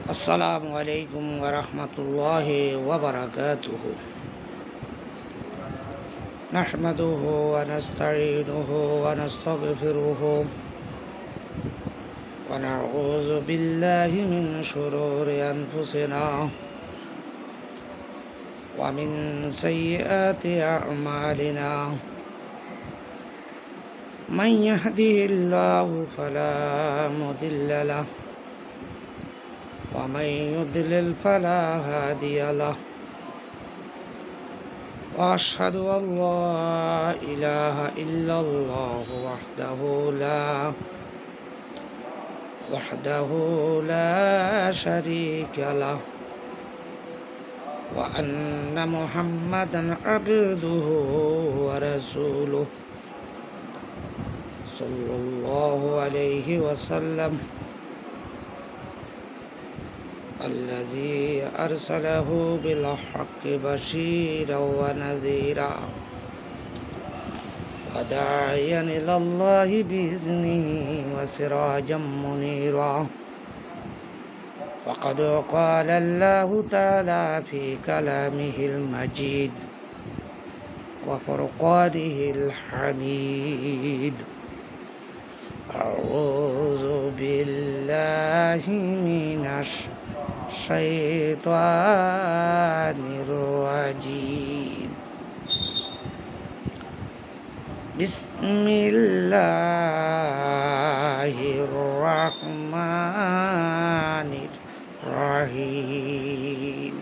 السلام عليكم ورحمة الله وبركاته. نحمده ونستعينه ونستغفره ونعوذ بالله من شرور أنفسنا ومن سيئات أعمالنا. من يهده الله فلا مضل له ومن يضلل فلا هادي له، وأشهد أن لا إله إلا الله وحده لا شريك له، وأن محمدا عبده ورسوله صلى الله عليه وسلم، الذي أرسله بالحق بشيرا ونذيرا وداعيا إلى الله بإذنه وسراجا منيرا. وقد قال الله تعالى في كلامه المجيد وفرقانه الحميد: أعوذ بالله من الشيطان الرجيم. بسم الله الرحمن الرحيم.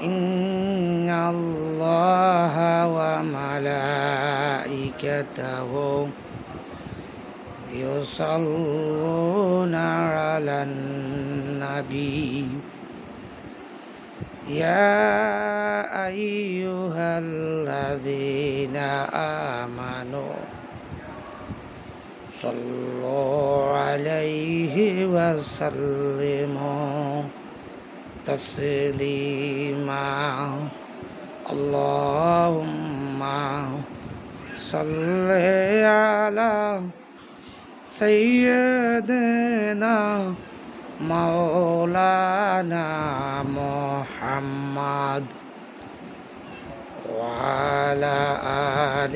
إن الله وملائكته يصلون على النبي يا أيها الذين آمنوا صلوا عليه وسلموا تسليما. اللهم صل على سيدنا مولانا محمد وعلى آل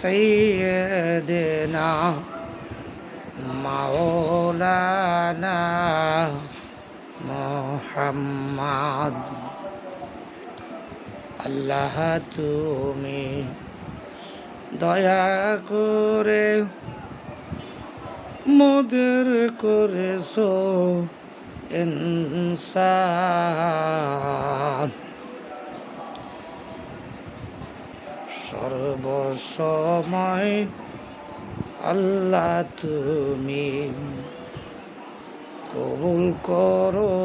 سيدنا مولانا محمد। আল্লাহ তুমি দয়া করে মোদের করেছো ইনসান, সর্বসময় আল্লাহ তুমি কবুল করো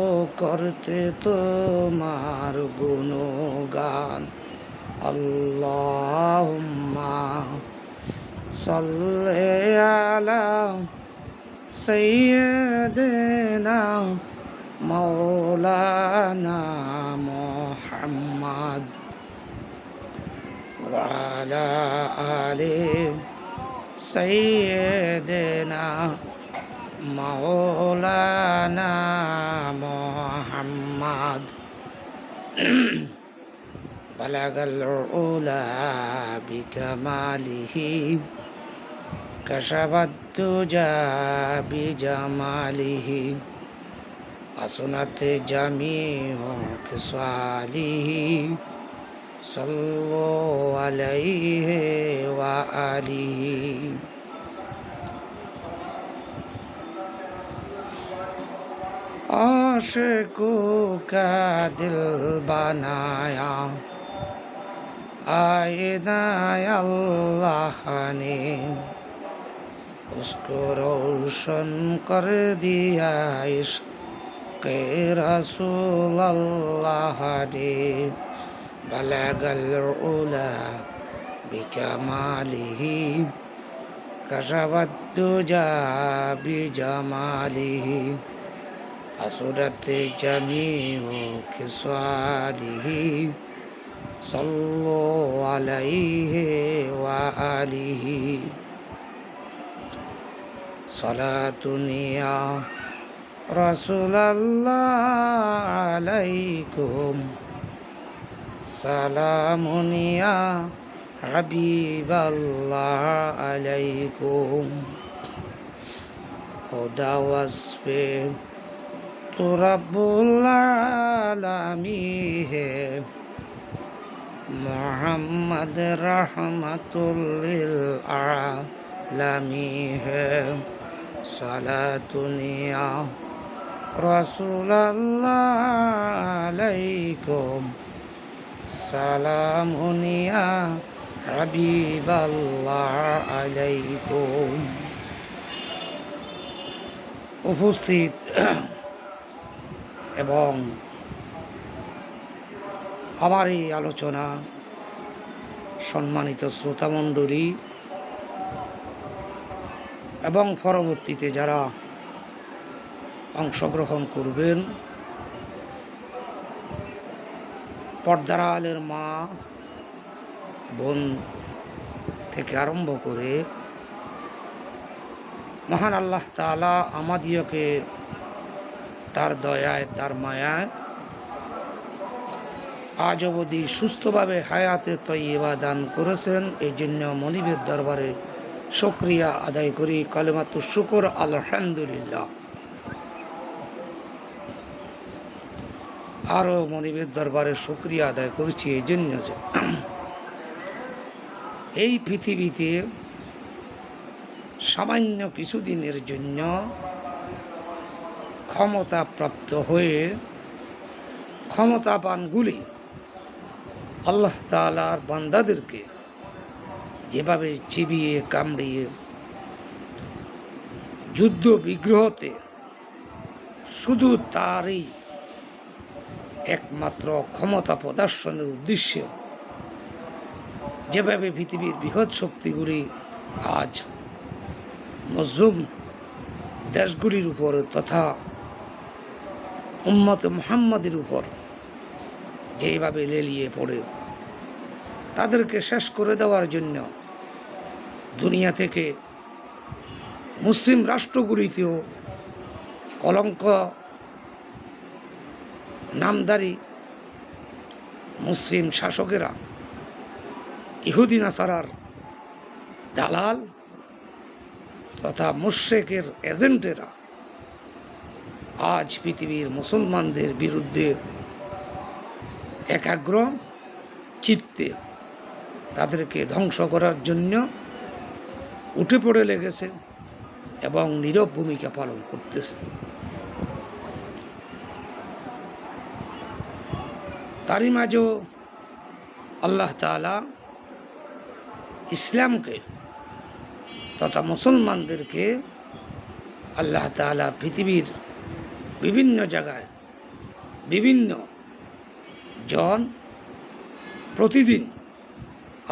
করতে তোমার গুণগান। আল্লাহুম্মা সাল্লি আলা সাইয়্যিদিনা মাওলানা মুহাম্মদ ওয়া আলা আলি সাইয়্যিদিনা মাওলানা মুহাম্মদ। বালাগাল উলা বিকামালিহি কাশাফাত তুজা বিজামালিহি আসনাত জামিউ খিসালিহি সাল্লু আলাইহি ওয়া আলিহি। आशिकों का दिल बनाया आईना अल्लाह ने, उसको रोशन कर दिया इश्क़ रसूल अल्लाह ने। बलगल उला बिकमालिही कशफत दुजा बिजमालिही আসুরাত জামিউ খিসালিহি সাল্লু আলাইহি ওয়া আলিহি। সালাতুনিয়া রাসূলুল্লাহ আলাইকুম সালামুনিয়া হাবিবাল্লাহ আলাইকুম খোদা ওয়াসফে তো রব্বুল আলামিন হে মোহাম্মদ রহমতুল লিল আলামিন হে সালাতুনিয়া রাসূলুল্লাহ আলাইকুম সালামুনিয়া হাবিবাল্লাহ আলাইকুম। উপস্থিত এবং আমার এই আলোচনা সম্মানিত শ্রোতামণ্ডলী এবং পরবর্তীতে যারা অংশগ্রহণ করবেন, পর্দার আলের মা বোন থেকে আরম্ভ করে মহান আল্লাহ তাআলা আমাদিওকে তার দয়ায় তার মায়ায় আজ অবধি সুস্থভাবে হায়াতে তয়্যিবা দান করেছেন। এই জন্য মনিবের দরবারে শুকরিয়া আদায় করি, কালিমাতুশ শুকর আলহামদুলিল্লাহ। আরও মনিবের দরবারে শুকরিয়া আদায় করছি এই জন্য যে এই পৃথিবীতে সামান্য কিছুদিনের জন্য ক্ষমতাপ্রাপ্ত হয়ে ক্ষমতাবানগুলি আল্লাহ তাআলার বান্দাদেরকে যেভাবে চিবিয়ে কামড়িয়ে যুদ্ধ বিগ্রহতে শুধু তারই একমাত্র ক্ষমতা প্রদর্শনের উদ্দেশ্যে যেভাবে পৃথিবীর বৃহৎ শক্তিগুলি আজ মজলুম দেশগুলির উপর তথা উম্মতে মুহাম্মাদের উপর যেভাবে লেলিয়ে পড়ে তাদেরকে শেষ করে দেওয়ার জন্য দুনিয়া থেকে মুসলিম রাষ্ট্রগুলিতেও কলঙ্ক নামধারী মুসলিম শাসকেরা ইহুদি নাসারার দালাল তথা মুশরিকের এজেন্টেরা আজ পৃথিবীর মুসলমানদের বিরুদ্ধে একাগ্র চিত্তে তাদেরকে ধ্বংস করার জন্য উঠে পড়ে লেগেছে এবং নীরব ভূমিকা পালন করতেছে। তারই মাঝেও আল্লাহ তাআলা ইসলামকে তথা মুসলমানদেরকে আল্লাহ তাআলা পৃথিবীর বিভিন্ন জায়গায় বিভিন্ন জন প্রতিদিন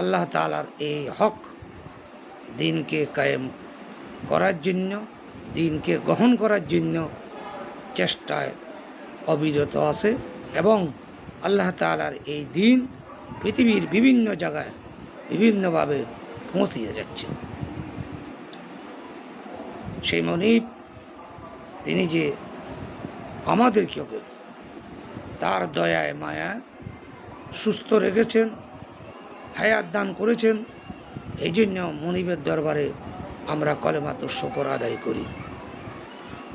আল্লাহ তাআলার এই হক দিনকে কায়েম করার জন্য, দিনকে গ্রহণ করার জন্য চেষ্টায় অবিরত আছে এবং আল্লাহ তাআলার এই দিন পৃথিবীর বিভিন্ন জায়গায় বিভিন্নভাবে পৌঁছিয়ে যাচ্ছে। সেই মনিব তিনি যে আমাদেরকেও তার দয়ায় মায়ায় সুস্থ রেখেছেন, হায়াত দান করেছেন, এই জন্য মনিবের দরবারে আমরা কলেমাতুশ শুকর আদায় করি।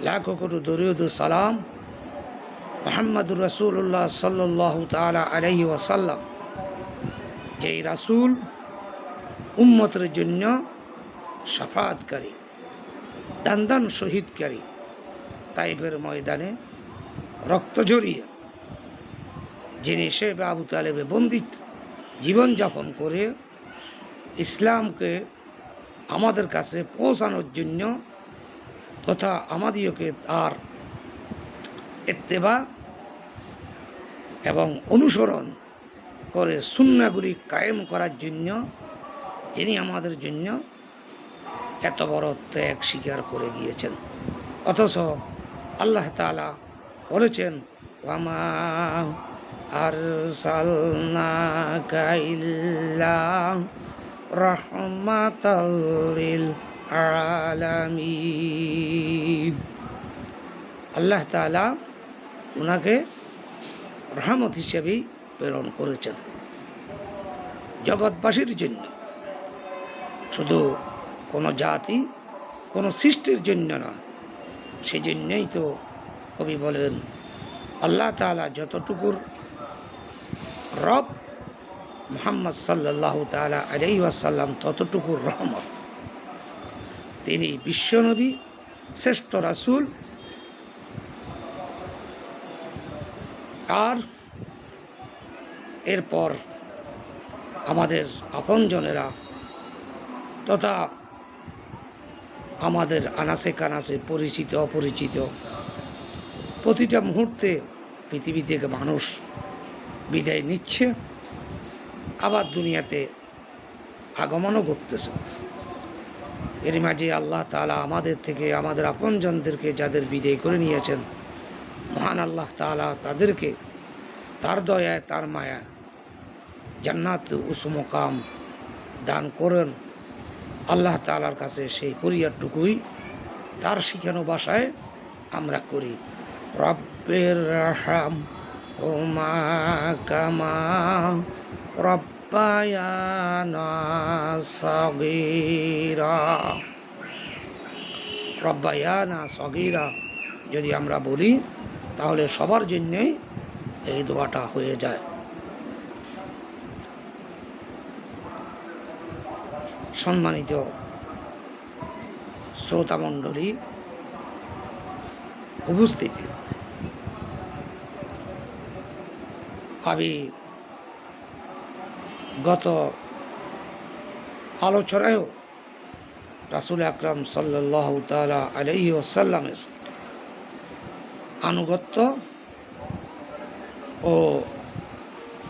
লাখো কোটি দরুদ ও সালাম মুহাম্মদুর রাসূলুল্লাহ সাল্লাল্লাহু তাআলা আলাইহি ওয়াসাল্লাম, যেই রাসূল উম্মতের জন্য শাফাআতকারী, দান শহীদকারী, তাইফের ময়দানে রক্ত ঝরিয়ে যিনি শেখ আবু তালেবে বন্দিত জীবনযাপন করে ইসলামকে আমাদের কাছে পৌঁছানোর জন্য তথা আমাদিওকে তার ইত্তেবা এবং অনুসরণ করে সুন্নাহগুলি কায়েম করার জন্য যিনি আমাদের জন্য এত বড় ত্যাগ স্বীকার করে গিয়েছেন। অথচ আল্লাহ তাআলা বলেছেন, ওয়ামা আরসালনাকা ইল্লা রাহমাতাল লিল আলামিন। আল্লাহ তাআলা ওনাকে রহমত হিসেবেই প্রেরণ করেছেন জগৎবাসীর জন্য, শুধু কোনো জাতি কোনো সৃষ্টির জন্য না। সেই জন্যই তো কবি বলেন আল্লাহ তাআলা যতটুকুর রব, মুহাম্মদ সাল্লাল্লাহু তাআলা আলাইহি ওয়াসাল্লাম ততটুকুর রহমত। তিনি বিশ্বনবী, শ্রেষ্ঠ রাসূল। আর এরপর আমাদের আপনজনেরা তথা আমাদের আনাসে কানাসে পরিচিত অপরিচিত প্রতিটা মুহূর্তে পৃথিবী থেকে মানুষ বিদায় নিচ্ছে, আবার দুনিয়াতে আগমনও ঘটতেছে। এর মাঝে আল্লাহ তাআলা আমাদের থেকে আমাদের আপনজনদেরকে যাদের বিদায় করে নিয়েছেন, মহান আল্লাহ তাআলা তাদেরকে তার দয়ায় তার মায়া জান্নাত উসু মুকাম দান করেন। আল্লাহ তাআলার কাছে সেই ফরিয়াদটুকুই তার শিখানো ভাষায় আমরা করি, রব্বির রহমহুমা কামা রব্বায়ানা সগীরা। রব্বায়ানা সগীরা যদি আমরা বলি তাহলে সবার জন্যই এই দোয়াটা হয়ে যায়। সম্মানিত শ্রোতামণ্ডলী উপস্থিতি, আমি গত আলোচনায়ও রাসূল আকরাম সাল্লাল্লাহু তাআলা আলাইহি ওয়াসাল্লামের আনুগত্য ও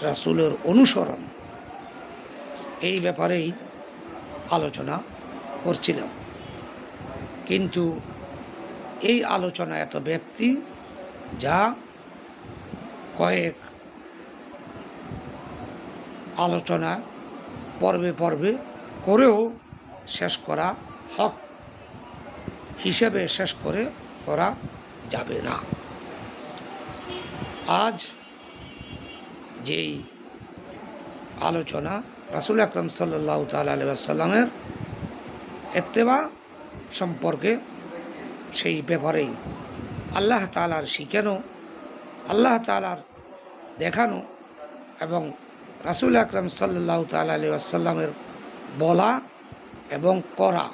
রাসূলের অনুসরণ এই ব্যাপারেই আলোচনা করছিলাম। কিন্তু এই আলোচনা এত ব্যাপ্তি যা কয়েক আলোচনা পর্বে পর্বে করেও শেষ করা হক হিসেবে শেষ করা যাবে না। আজ যেই আলোচনা রাসূল আকরাম সাল্লাল্লাহু তাআলা আলাইহি ওয়াসাল্লামের ইত্তেবা সম্পর্কে, সেই ব্যাপারেই আল্লাহ তাআলার শিখানো, আল্লাহ তাআলার দেখানো এবং রাসূল আকরাম সাল্লাল্লাহু তাআলা আলাইহি ওয়াসাল্লামের বলা এবং করা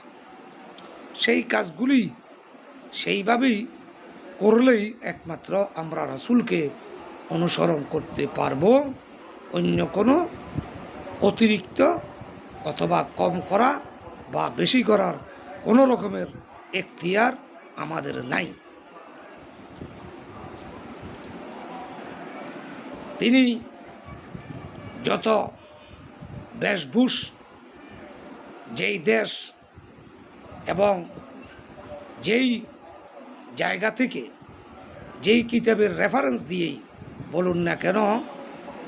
সেই কাজগুলি সেইভাবেই করলেই একমাত্র আমরা রাসূলকে অনুসরণ করতে পারব। অন্য কোনো অতিরিক্ত অথবা কম করা বা বেশি করার কোনো রকমের এখতিয়ার আমাদের নাই। তিনি যত বেশভূষ যেই দেশ এবং যেই জায়গা থেকে যেই কিতাবের রেফারেন্স দিয়েই বলুন না কেন,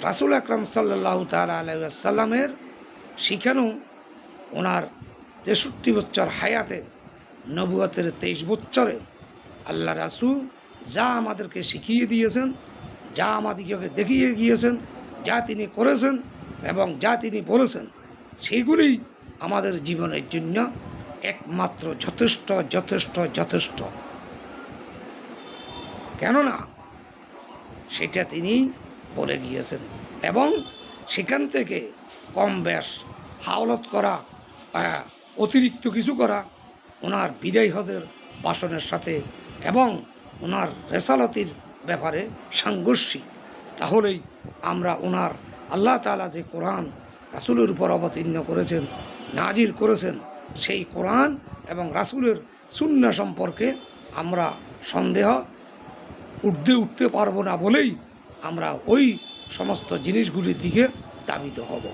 রাসূল আকরাম সাল্লাল্লাহু তাআলা আলাইহি ওয়াসাল্লামের শিখানো ওনার 63 বছর হায়াতে, নবুয়তের 23 বছরে আল্লাহ রাসূল যা আমাদেরকে শিখিয়ে দিয়েছেন, যা আমাদেরকে দেখিয়ে গিয়েছেন, যা তিনি করেছেন এবং যা তিনি বলেছেন, সেইগুলি আমাদের জীবনের জন্য একমাত্র যথেষ্ট যথেষ্ট যথেষ্ট। কেননা সেটা তিনি বলে গিয়েছেন এবং সেখান থেকে কম বেশ হাওলাত করা, অতিরিক্ত কিছু করা ওনার বিদায় হজের ভাষণের সাথে এবং ওনার রেসালতির ব্যাপারে সাংঘর্ষিক। তাহলেই আমরা ওনার আল্লাহ তাআলা যে কোরআন রাসূলের উপর অবতীর্ণ করেছেন, নাজিল করেছেন, সেই কোরআন এবং রাসূলের সুন্নাহ সম্পর্কে আমরা সন্দেহ উঠতে পারবো না বলেই আমরা ওই সমস্ত জিনিসগুলির দিকে ধাবিত হব।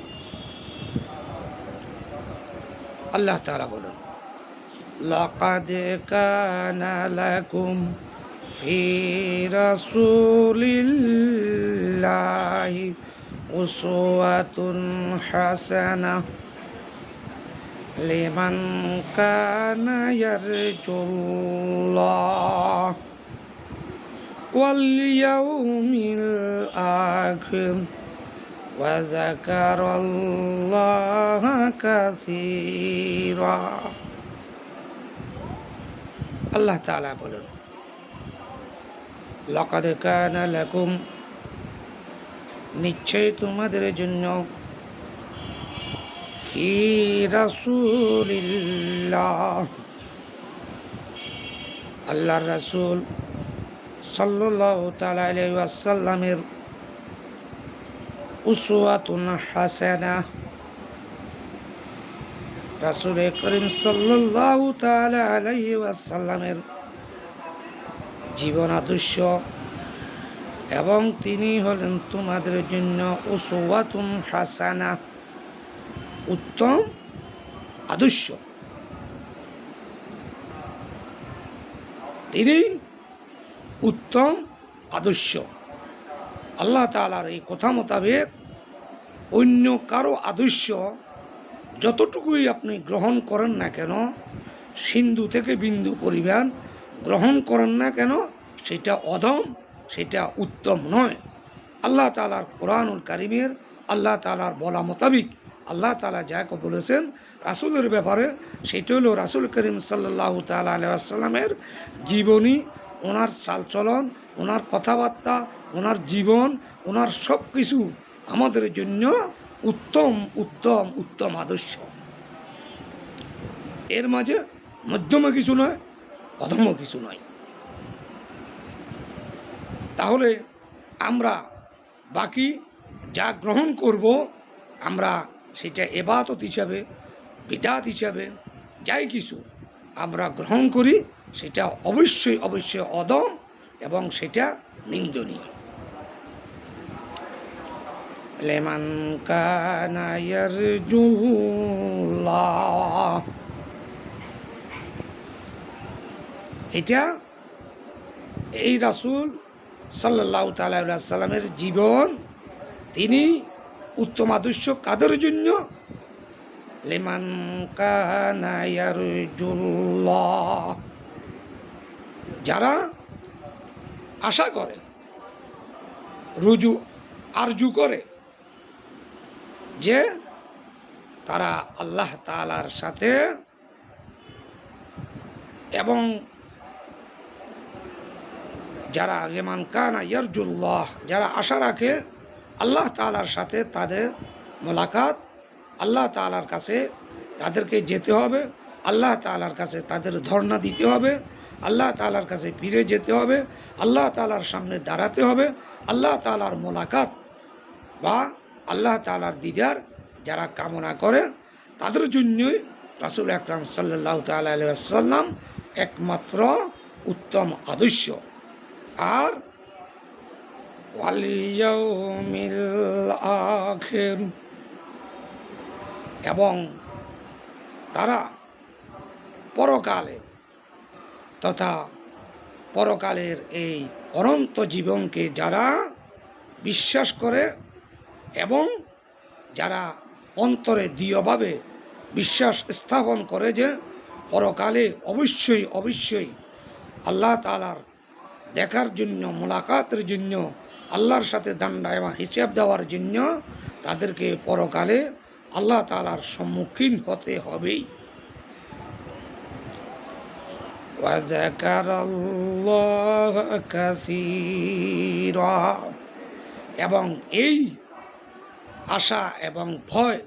আল্লাহ তাআলা বলেন, লাকাদ কানা লাকুম ফি রাসূলিল্লাহি উসওয়াতুন হাসানাহ। লিমান কানা ইয়ারজুল্লাহ ওয়াল ইয়াউমিল আখির ওয়া যাকারাল্লাহা কাসীরা। আল্লাহ তাআলা বলেন, লাকাদ কানা লাকুম, নিশ্চয় তোমাদের জন্য, ফি রাসূলিল্লাহ, আল্লাহর রাসূল সাল্লাল্লাহু তাআলা আলাইহি ওয়াসাল্লামের উসওয়াতুন হাসানাহ, রাসূল করিম সাল্লাল্লাহু তাআলা আলাইহি ওয়াসাল্লামের জীবন আদর্শ, এবং তিনি হলেন তোমাদের জন্য উসওয়াতুন হাসানাহ, উত্তম আদর্শ। তিনি উত্তম আদর্শ। আল্লাহ তাআলার এই কথা মোতাবেক অন্য কারো আদর্শ যতটুকুই আপনি গ্রহণ করেন না কেন, সিন্ধু থেকে বিন্দু পরিমাণ গ্রহণ করেন না কেন, সেটা অধম, সেটা উত্তম নয়। আল্লাহ তাআলার কোরআনুল কারীমের আল্লাহ তাআলার বলা মোতাবিক আল্লাহ তাআলা যাকে বলেছেন রাসূলের ব্যাপারে, সেটা হলো রাসূল করিম সাল্লাল্লাহু তাআলা আলাইহি ওয়াসাল্লামের জীবনী, ওনার চালচলন, ওনার কথাবার্তা, ওনার জীবন, ওনার সব কিছু আমাদের জন্য উত্তম উত্তম উত্তম আদর্শ। এর মাঝে মধ্যম কিছু নয়, অধম কিছু নয়। তাহলে আমরা বাকি যা গ্রহণ করব, আমরা সেটা ইবাদত হিসাবে, বিদআত হিসাবে যাই কিছু আমরা গ্রহণ করি, সেটা অবশ্যই অবশ্যই অধম এবং সেটা নিন্দনীয়। লিমান কানা ইয়ারজুল্লাহ, এটা এই রাসূল সাল্লাল্লাহু তাআলা আলাইহি ওয়াসাল্লামের জীবন, তিনি উত্তম আদর্শ কাদের জন্য? লিমান কানা ইয়ারজুল্লাহ, যারা আশা করে, আরজু করে যে তারা আল্লাহ তাআলার সাথে, এবং যারা লিমান কানা ইয়ারজুল্লাহ, যারা আশা রাখে আল্লাহ তাআলার সাথে তাদের মোলাকাত, আল্লাহ তাআলার কাছে তাদেরকে যেতে হবে, আল্লাহ তাআলার কাছে তাদের ধর্ণা দিতে হবে, আল্লাহ তাআলার কাছে ফিরে যেতে হবে, আল্লাহ তাআলার সামনে দাঁড়াতে হবে, আল্লাহ তাআলার মোলাকাত বা আল্লাহ তাআলার দিদার যারা কামনা করে, তাদের জন্যই রাসূল আকরাম সাল্লাল্লাহু তাআলা আলাইহি ওয়াসাল্লাম একমাত্র উত্তম আদর্শ। আর ওয়াল ইয়াউমিল আখির, এবং তারা পরকালে তথা পরকালের এই অনন্ত জীবনকে যারা বিশ্বাস করে এবং যারা অন্তরে দৃঢ়ভাবে বিশ্বাস স্থাপন করে যে পরকালে অবশ্যই অবশ্যই আল্লাহ তাআলার দেখার জন্য, মোলাকাতের জন্য, আল্লাহর সাথে দণ্ডায়মান হিসাব দেওয়ার জন্য তাদেরকে পরকালে আল্লাহ তাআলার সম্মুখীন হতে হবেই। ওয়া যাকারাল্লাহা কাসীরা, এবং এই আশা এবং ভয়,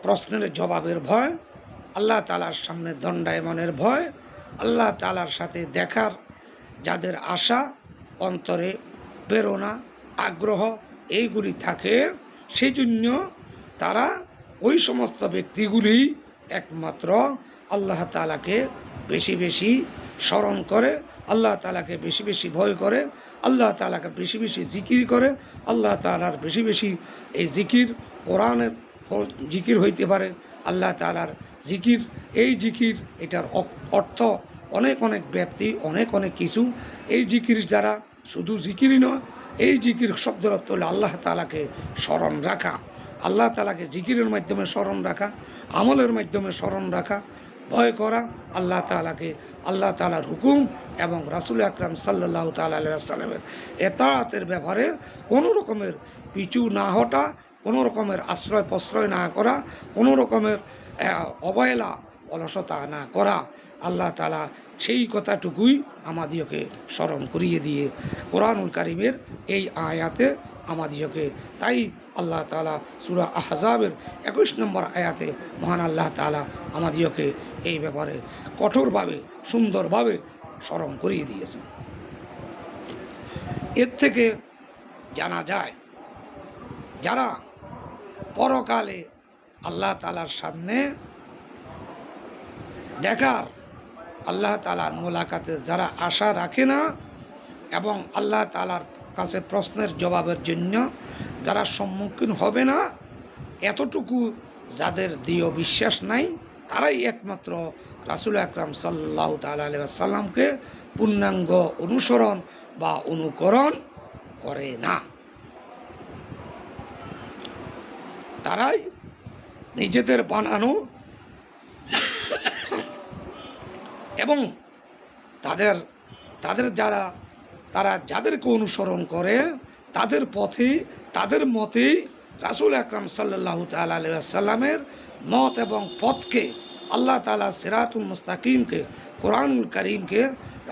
প্রশ্নের জবাবের ভয়, আল্লাহ তাআলার সামনে দণ্ডায়মানের ভয়, আল্লাহ তাআলার সাথে দেখার যাদের আশা, অন্তরে প্রেরণা, আগ্রহ এইগুলি থাকে, সেই জন্য তারা ওই সমস্ত ব্যক্তিগুলি একমাত্র আল্লাহ তাআলাকে বেশি বেশি স্মরণ করে, আল্লাহ তাআলাকে বেশি বেশি ভয় করে, আল্লাহ তাআলাকে বেশি বেশি জিকির করে, আল্লাহ তাআলার বেশি বেশি এই জিকির, কোরআনের জিকির হইতে পারে, আল্লাহ তাআলার জিকির, এই জিকির এটার অর্থ অনেক অনেক ব্যাপ্তি, অনেক অনেক কিছু। এই জিকির যারা শুধু জিকিরই নয়, এই জিকির শব্দের অর্থ হলো আল্লাহ তাআলাকে স্মরণ রাখা, আল্লাহ তাআলাকে জিকিরের মাধ্যমে স্মরণ রাখা, আমলের মাধ্যমে স্মরণ রাখা, ভয় করা, আল্লাহ তাআলাকে, আল্লাহ তাআলার হুকুম এবং রাসূল আকরাম সাল্লাল্লাহু তাআলা আলাইহি ওয়াসাল্লামের এতাআতের ব্যাপারে কোনো রকমের পিছু না হটা, কোনো রকমের আশ্রয় প্রশ্রয় না করা, কোনো রকমের অবহেলা অলসতা না করা। আল্লাহ তাআলা সেই কথাটুকুই আমাদিওকে স্মরণ করিয়ে দিয়ে কোরআনুল কারীমের এই আয়াতে আমাদিওকে, তাই আল্লাহ তাআলা সূরা আহজাবের 21 নম্বর আয়াতে মহান আল্লাহ তাআলা আমাদিওকে এই ব্যাপারে কঠোরভাবে সুন্দরভাবে স্মরণ করিয়ে দিয়েছেন। এর থেকে জানা যায় যারা পরকালে আল্লাহ তাআলার সামনে দেখার, আল্লাহ তাআলার মোলাকাতে যারা আশা রাখে না এবং আল্লাহ তাআলার কাছে প্রশ্নের জবাবের জন্য যারা সম্মুখীন হবে না, এতটুকু যাদের দৃঢ় বিশ্বাস নাই, তারাই একমাত্র রাসূল আকরাম সাল্লাল্লাহু তাআলা আলাইহি ওয়াসাল্লামকে পূর্ণাঙ্গ অনুসরণ বা অনুকরণ করে না। তারাই নিজেদের বানানো এবং তাদের তারা যাদেরকে অনুসরণ করে তাদের পথে, তাদের মতেই রাসূল আকরাম সাল্লাল্লাহু তাআলা আলাইহি ওয়াসাল্লামের মত এবং পথকে, আল্লাহ তাআলা সিরাতুল মুস্তাকিমকে, কোরআনুল কারীমকে,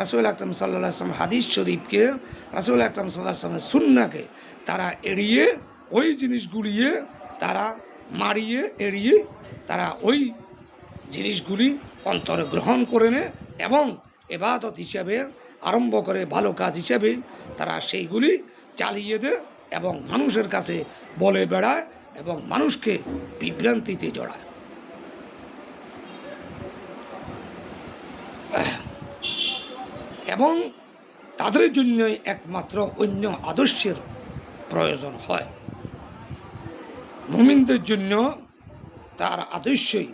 রাসূল আকরাম সাল্লাল্লাহু আলাইহি ওয়াসাল্লাম হাদিস শরীফকে, রাসূল আকরাম সাল্লাল্লাহু আলাইহি ওয়াসাল্লামের সুন্নাহকে তারা এড়িয়ে, ওই জিনিসগুলিয়ে তারা এড়িয়ে তারা ওই জিনিসগুলি অন্তরে গ্রহণ করে নেয় এবং ইবাদত হিসাবে আরম্ভ করে, ভালো কাজ হিসাবে তারা সেইগুলি চালিয়ে দেয় এবং মানুষের কাছে বলে বেড়ায় এবং মানুষকে বিভ্রান্তিতে জড়ায়। এবং তাদের জন্যই একমাত্র অন্য আদর্শের প্রয়োজন হয়। মুমিনদের জন্য তার আদর্শই,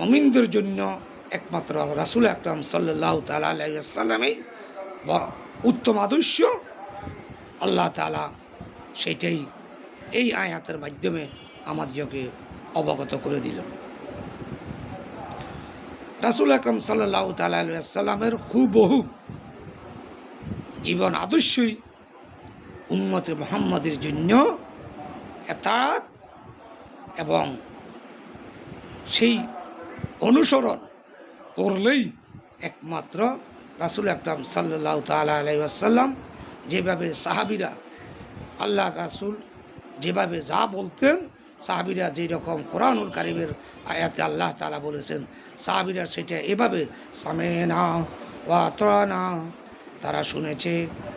মুমিনদের জন্য একমাত্র রাসূল আকরাম সাল্লাল্লাহু তাআলা আলাইহি ওয়াসাল্লামই উত্তম আদর্শ। আল্লাহ তাআলা সেটাই এই আয়াতের মাধ্যমে আমাদেরকে অবগত করে দিলেন। রাসূল আকরাম সাল্লাল্লাহু তাআলা আলাইহি ওয়াসাল্লামের হুবহু জীবন আদর্শই উম্মতে মুহাম্মাদের জন্য এতাআত এবং সেই অনুসরণ করলেই একমাত্র রাসূল আকরাম সাল্লাল্লাহু তাআলা আলাইহি ওয়াসাল্লাম যেভাবে সাহাবীরা, আল্লাহ রাসূল যেভাবে যা বলতেন, সাহাবীরা যেই রকম কোরআনুল কারীমের আয়াতে আল্লাহ তাআলা বলেছেন, সাহাবীরা সেটা এভাবে সামি'না ওয়া আতা'না, তারা শুনেছে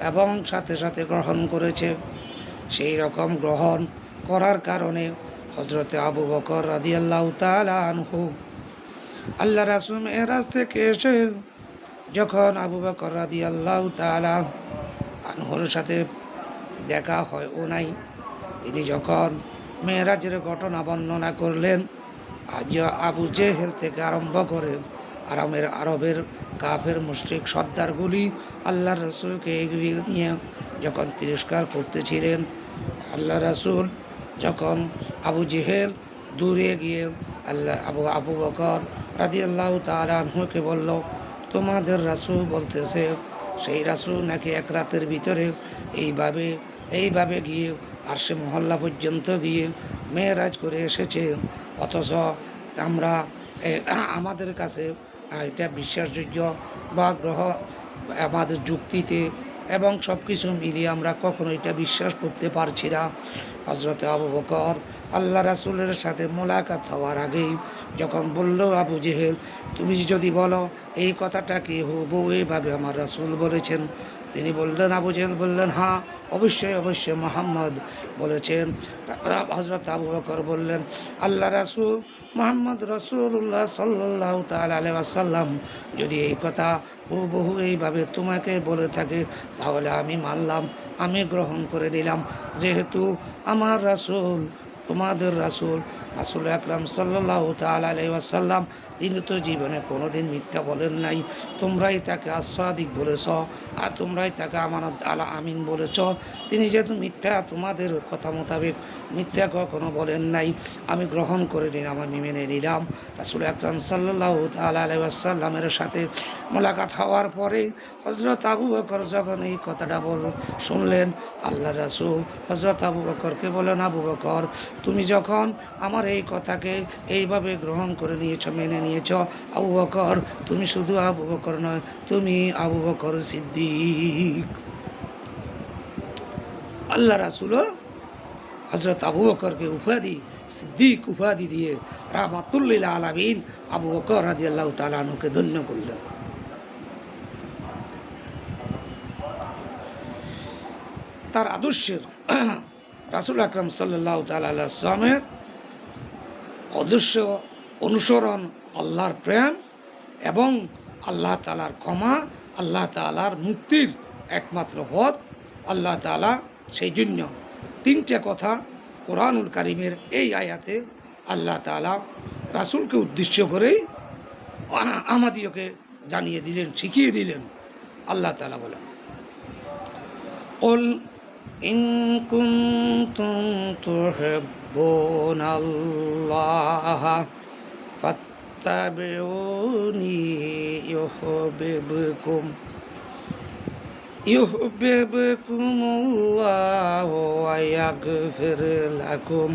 এবং সাথে সাথে গ্রহণ করেছে। সেই রকম গ্রহণ করার কারণে হযরতে আবু বকর রাদিয়াল্লাহু তাআলা আনহু, আল্লাহ রাসূল মেরাজ থেকে এসে যখন আবু বকর রাদিয়াল্লাহু তাআলা আনহুর সাথে দেখা হয় নাই, তিনি যখন মেরাজের ঘটনা বর্ণনা করলেন, আজ আবু জেহেল থেকে আরম্ভ করে আরবের কাফের মুশরিক সর্দারগুলি আল্লাহ রাসূলকে এগিয়ে নিয়ে যখন তিরস্কার করতেছিলেন, আল্লাহ রাসূল যখন আবু জেহেল দূরে গিয়ে আবু বকর রাদিয়াল্লাহু তাআলা আনহুকে বলল, তোমাদের রাসূল বলতেছে সেই রাসূল নাকি এক রাতের ভিতরে এইভাবে গিয়ে আরশে মহল্লা পর্যন্ত গিয়ে মেরাজ করে এসেছে, অথচ আমরা আমাদের কাছে এটা বিশ্বাসযোগ্য বা আমাদের যুক্তিতে এবং সব কিছু মিলিয়ে আমরা কখনো এটা বিশ্বাস করতে পারছি না। হযরত আবু বকর আল্লাহ রাসূলের সাথে মোলাকাত হওয়ার আগেই যখন বলল, আবু জেহেল তুমি যদি বলো এই কথাটা কি হুবহু এইভাবে আমার রাসূল বলেছেন, তিনি বললেন, আবু জেহেল বললেন, হ্যাঁ অবশ্যই মুহাম্মদ বলেছেন। হযরত আবু বকর বললেন, আল্লাহ রাসূল মুহাম্মদ রাসূলুল্লাহ সাল্লাল্লাহু তাআলা আলাইহি ওয়াসাল্লাম যদি এই কথা হুবহু এইভাবে তোমাকে বলে থাকে তাহলে আমি মানলাম, আমি গ্রহণ করে নিলাম, যেহেতু আমার রাসূল তোমাদের রাসূল আকরাম সাল্লাল্লাহু তাআলা আলাইহি ওয়াসাল্লাম তিনি তো জীবনে কোনোদিন মিথ্যা বলেন নাই। তোমরাই তাকে আসাদিক বলেছ, আর তোমরাই তাকে আমানত আলা আমিন বলেছ। তিনি যেহেতু মিথ্যা, তোমাদের কথা মোতাবেক মিথ্যা কখনো বলেন নাই, আমি গ্রহণ করে নিলাম, আমি মেনে নিলাম। রাসূল আকরাম সাল্লাল্লাহু তাআলা আলাইহি ওয়াসাল্লামের সাথে মোলাকাত হওয়ার পরে হযরত আবু বকর যখন এই কথাটা শুনলেন, আল্লাহ রাসূল হযরত আবু বকরকে বলেন, আবু বকর, তুমি যখন আমার এই কথাকে এইভাবে গ্রহণ করে নিয়েছ, মেনে নিয়েছ, আবু বকর তুমি শুধু আবু বকর নয়, তুমি আবু বকর সিদ্দিক। আল্লাহ রাসূলও হযরত আবু বকরকে উপাধি সিদ্দিক উপাধি দিয়ে রাহমাতুল লিল আলামিন আবু বকর রাদিয়াল্লাহু তাআলা আনহুকে ধন্য করলেন। তার আদর্শের রাসূল আকরাম সাল্লাল্লাহু তাআলা আলাইহি ওয়াসাল্লামের আদর্শ অনুসরণ, আল্লাহর প্রেম এবং আল্লাহ তাআলার ক্ষমা, আল্লাহ তাআলার মুক্তির একমাত্র পথ। আল্লাহ তাআলা সেই জন্য তিনটে কথা কোরআনুল কারীমের এই আয়াতে আল্লাহ তাআলা রাসূলকে উদ্দেশ্য করেই আমাদিওকে জানিয়ে দিলেন, শিখিয়ে দিলেন। আল্লাহ তাআলা বলেন, কুল ইন কুনতুম তুহিব্বুনাল্লাহ ফাত্তাবিউনি ইউহিব্বুকুমুল্লাহু ওয়া ইয়াগফির লাকুম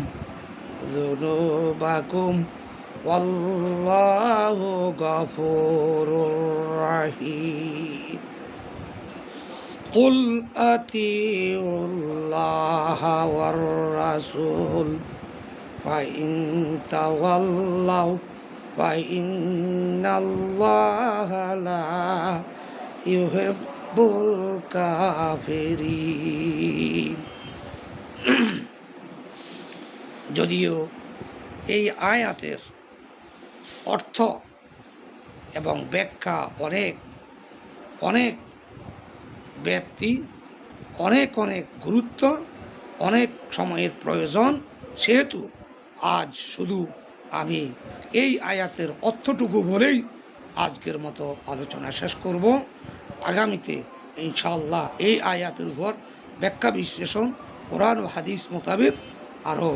যুনুবাকুম ওয়াল্লাহু গফুরুর রহিম। কুল আতিউল্লাহা ওয়ার রাসূল ফাইন তাওয়াল্লাউ ফাইন্নাল্লাহা লা ইউহিব্বুল কাফিরিন। যদিও এই আয়াতের অর্থ এবং ব্যাখ্যা অনেক অনেক ব্যাপ্তি, অনেক অনেক গুরুত্ব, অনেক সময়ের প্রয়োজন, সেহেতু আজ শুধু আমি এই আয়াতের অর্থটুকু বলেই আজকের মতো আলোচনা শেষ করব। আগামীতে ইনশাআল্লাহ এই আয়াতের উপর ব্যাখ্যা বিশ্লেষণ কোরআন ও হাদিস মোতাবেক আরও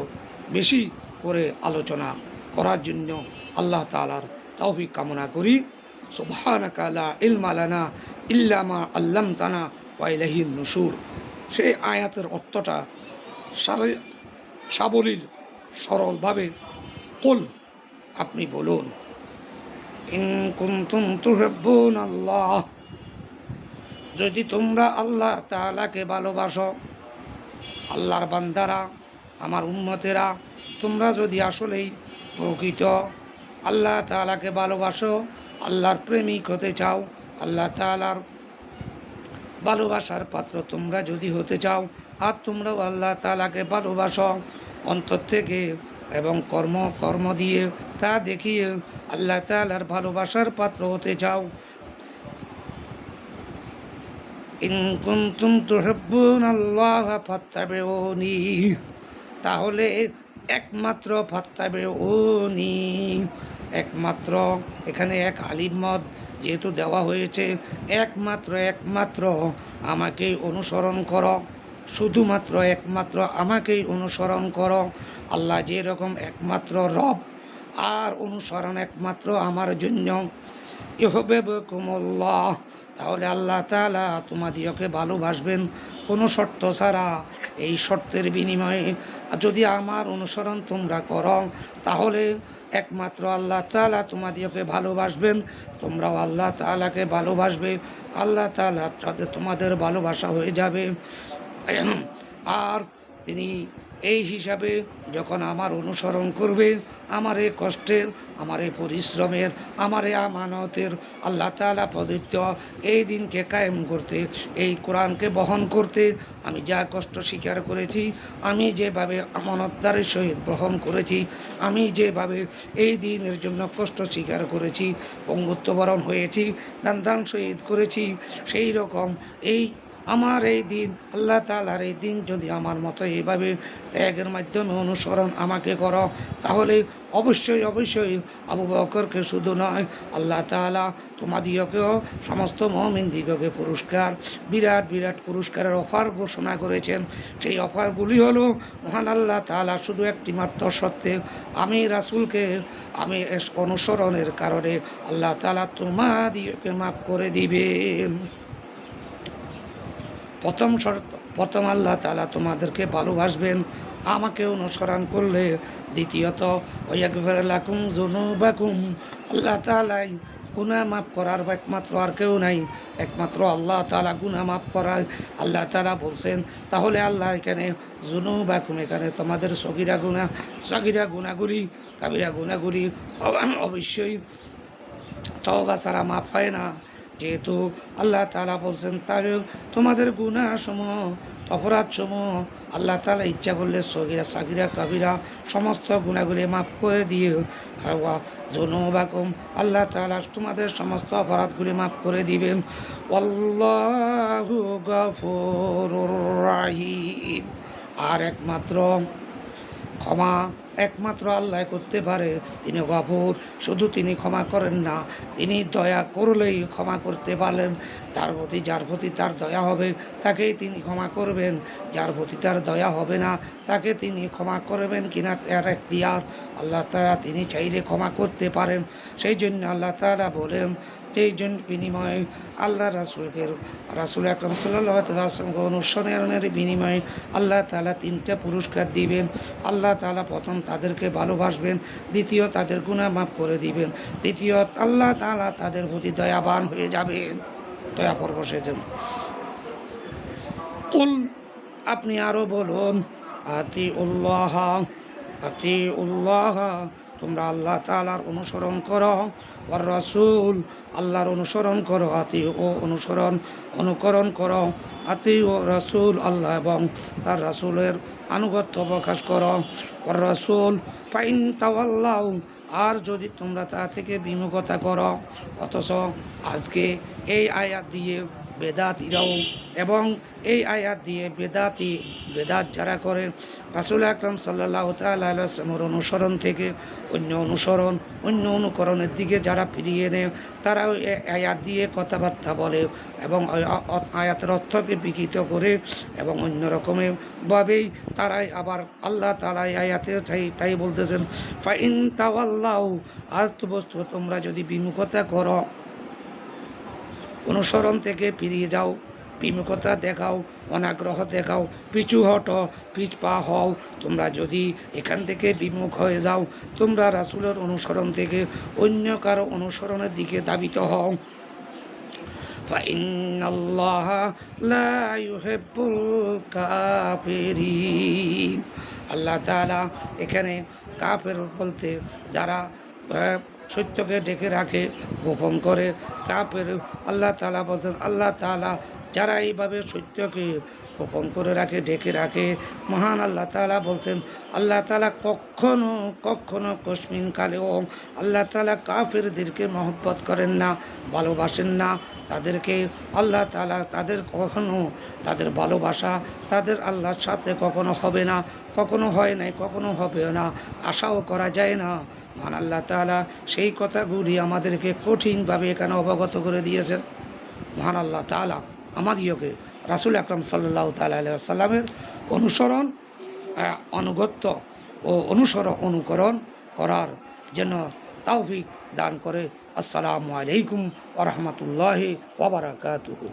বেশি করে আলোচনা করার জন্য আল্লাহ তাআলার তৌফিক কামনা করি। সুবহানাকা লা ইলমা লানা ইল্লা মা আল্লামতানা ওয়া ইলাইহিন নুশুর। সেই আয়াতের অর্থটা সাবলীল সরলভাবে কুল, আপনি বলুন, ইন কুনতুম তুহিব্বুনাল্লাহ, যদি তোমরা আল্লাহ তাআলাকে ভালোবাসো, আল্লাহর বান্দারা, আমার উম্মতেরা, তোমরা যদি আসলেই প্রকৃত আল্লাহ তাআলাকে ভালোবাসো, আল্লাহর প্রেমিক হতে চাও, আল্লাহ তাআলার ভালোবাসার পাত্র তোমরা যদি হতে চাও, আর তোমরাও আল্লাহ তাআলাকে ভালোবাসো অন্তর থেকে এবং কর্ম দিয়ে তা দেখিয়ে আল্লাহ তাআলার ভালোবাসার পাত্র হতে চাও, ইন কুনতুম তুহিব্বুনাল্লাহ ফাত্তাবিউনি, তাহলে একমাত্র ফাত্তাবিউনি, একমাত্র, এখানে এক আলিফ মদ যেহেতু দেওয়া হয়েছে, একমাত্র আমাকেই অনুসরণ করো, শুধুমাত্র একমাত্র আমাকেই অনুসরণ করো। আল্লাহ যেরকম একমাত্র রব, আর অনুসরণ একমাত্র আমার জন্য। ইউহিব্বুকুমুল্লাহ, তাহলে আল্লাহ তাআলা তোমাদিওকে ভালোবাসবেন কোনো শর্ত ছাড়া। এই শর্তের বিনিময়ে যদি আমার অনুসরণ তোমরা করো, তাহলে একমাত্র আল্লাহ তাআলা তোমাদিওকে ভালোবাসবেন, তোমরাও আল্লাহ তাআলাকে ভালোবাসবে, আল্লাহ তাআলা তোমাদের ভালোবাসা হয়ে যাবে। আর তিনি এই হিসাবে যখন আমার অনুসরণ করবে, আমার এই কষ্টের, আমার এই পরিশ্রমের, আমার এই আমানতের, আল্লাহ তাআলা প্রদত্ত এই দিনকে কায়েম করতে, এই কোরআনকে বহন করতে আমি যা কষ্ট স্বীকার করেছি, আমি যেভাবে আমানতদারের সহিত গ্রহণ করেছি, আমি যেভাবে এই দিনের জন্য কষ্ট স্বীকার করেছি, পঙ্গুত্ববরণ হয়েছি, দান শহীদ করেছি, সেই রকম এই আমার এই দিন আল্লাহ তাআলার এই দিন যদি আমার মতো এইভাবে ত্যাগের মাধ্যমে অনুসরণ আমাকে করো, তাহলে অবশ্যই অবশ্যই আবু বকরকে শুধু নয়, আল্লাহ তাআলা তোমাদিগকেও সমস্ত মুমিন দিগকে পুরস্কার, বিরাট বিরাট পুরস্কারের অফার ঘোষণা করেছেন। সেই অফারগুলি হলো, মহান আল্লাহ তাআলা শুধু একটি মাত্র সত্ত্বে আমি রাসূলকে আমি অনুসরণের কারণে আল্লাহ তাআলা তোমাদিগকে মাফ করে দিবেন। প্রথম আল্লাহ তাআলা তোমাদেরকে ভালোবাসবেন আমাকে অনুসরণ করলে। দ্বিতীয়ত ওয়াগফির লাকুম যুনুবাকুম, আল্লাহ তাআলাই গুনাহ মাফ করার একমাত্র আর কেউ নাই, একমাত্র আল্লাহ তাআলা গুনাহ মাফ করার। আল্লাহ তাআলা বলছেন, তাহলে আল্লাহ এখানে যুনুবাকুম, এখানে তোমাদের সগীরা গুনাহ, সাগীরা গুনাহগুলি, কাবিরা গুনাহগুলি অবশ্যই তওবা ছাড়া মাফ হয় না। যেহেতু আল্লাহ তাআলা বলছেন, তাহলে তোমাদের গুনাহসমূহ, অপরাধসমূহ আল্লাহ তাআলা ইচ্ছা করলে সগীরা সাগীরা কাবিরা সমস্ত গুনাহগুলি মাফ করে দিয়ে যুনুবাকুম, আল্লাহ তাআলা তোমাদের সমস্ত অপরাধগুলি মাফ করে দিবেন। আল্লাহু গফুরুর রাহিম। আর একমাত্র ক্ষমা একমাত্র আল্লাহ করতে পারে, তিনি গফুর। শুধু তিনি ক্ষমা করেন না, তিনি দয়া করলেই ক্ষমা করতে পারেন। তার প্রতি যার প্রতি তার দয়া হবে তাকেই তিনি ক্ষমা করবেন, যার প্রতি তার দয়া হবে না তাকে তিনি ক্ষমা করবেন কিনা তার এখতিয়ার। আল্লাহ তাআলা তিনি চাইলে ক্ষমা করতে পারেন। সেই জন্য আল্লাহ তাআলা বলেন, যেই জন্য বিনিময়ে আল্লাহ রাসূল আকরাম সাল্লাল্লাহু আলাইহি ওয়াসাল্লামকে অনুসরণের বিনিময়ে আল্লাহ তাআলা তিনটা পুরস্কার দিবেন। আল্লাহ তাআলা প্রথম তাদেরকে ভালোবাসবেন, দ্বিতীয় তাদের গুনাহ মাফ করে দিবেন, তৃতীয় আল্লাহ তাআলা তাদের প্রতি দয়াবান হয়ে যাবেন, দয়া পরবশের। কুল, আপনি আরো বলুন, আতিউল্লাহ, তোমরা আল্লাহ তাআলার অনুসরণ করো, ওয়ার রাসূল, আল্লাহর অনুসরণ করো, অনুকরণ করো, আতিউ রাসূল, আল্লাহ এবং তার রাসূলের আনুগত্য প্রকাশ করো। ওয়ার রাসূল ফাইন তাওয়াল্লাউ, আর যদি তোমরা তা থেকে বিমুখতা করো। অথচ আজকে এই আয়াত দিয়ে বেদাতিরাও, এবং এই আয়াত দিয়ে বেদাত যারা করে, রাসূল আকরাম সাল্লাল্লাহু তাআলা আলাইহি ওয়াসাল্লামের অনুসরণ থেকে অন্য অনুকরণের দিকে যারা ফিরিয়ে নেয়, তারাও এই আয়াত দিয়ে কথাবার্তা বলে এবং আয়াতের অর্থকে বিকৃত করে, এবং অন্য রকমের ভাবেই তারাই আবার আল্লাহ তাআলা এই আয়াতে তাই বলতেছেন, ফাইন তাওয়াল্লাউ, আর তো বস্তু তোমরা যদি বিমুখতা করো, অনুসরণ থেকে ফিরিয়ে যাও, বিমুখতা দেখাও, অনাগ্রহ দেখাও, পিছু হটো, পিছপা হও, তোমরা যদি এখান থেকে বিমুখ হয়ে যাও, তোমরা রাসূলের অনুসরণ থেকে অন্য কারো অনুসরণের দিকে ধাবিত হও, ফাইন্নাল্লাহা লা ইউহিব্বুল কাফিরিন। আল্লাহ তাআলা এখানে কাফের বলতে যারা সত্যকে ডেকে রাখে, গোপন করে, কাফের আল্লাহ তাআলা বলতেন, আল্লাহ তাআলা যারা এইভাবে সত্যকে গোপন করে রাখে, ডেকে রাখে, মহান আল্লাহ তাআলা বলছেন, আল্লাহ তাআলা কখনো কসমিন কালেও আল্লাহ তাআলা কাফেরদেরকে মহব্বত করেন না, ভালোবাসেন না। তাদেরকে আল্লাহ তাআলা তাদের ভালোবাসা তাদের আল্লাহর সাথে কখনো হবে না, কখনো হয় নাই, কখনো হবেও না, আশাও করা যায় না। মহান আল্লাহ তাআলা সেই কথাগুলি আমাদেরকে কঠিনভাবে এখানে অবগত করে দিয়েছেন। মহান আল্লাহ তাআলা আমাদিগকে রাসূল আকরাম সাল্লাল্লাহু তাআলা আলাইহি ওয়াসাল্লামের অনুসরণ, আনুগত্য ও অনুকরণ করার জন্য তৌফিক দান করে। আসসালামু আলাইকুম ওয়া রাহমাতুল্লাহি ওয়া বারাকাতুহু।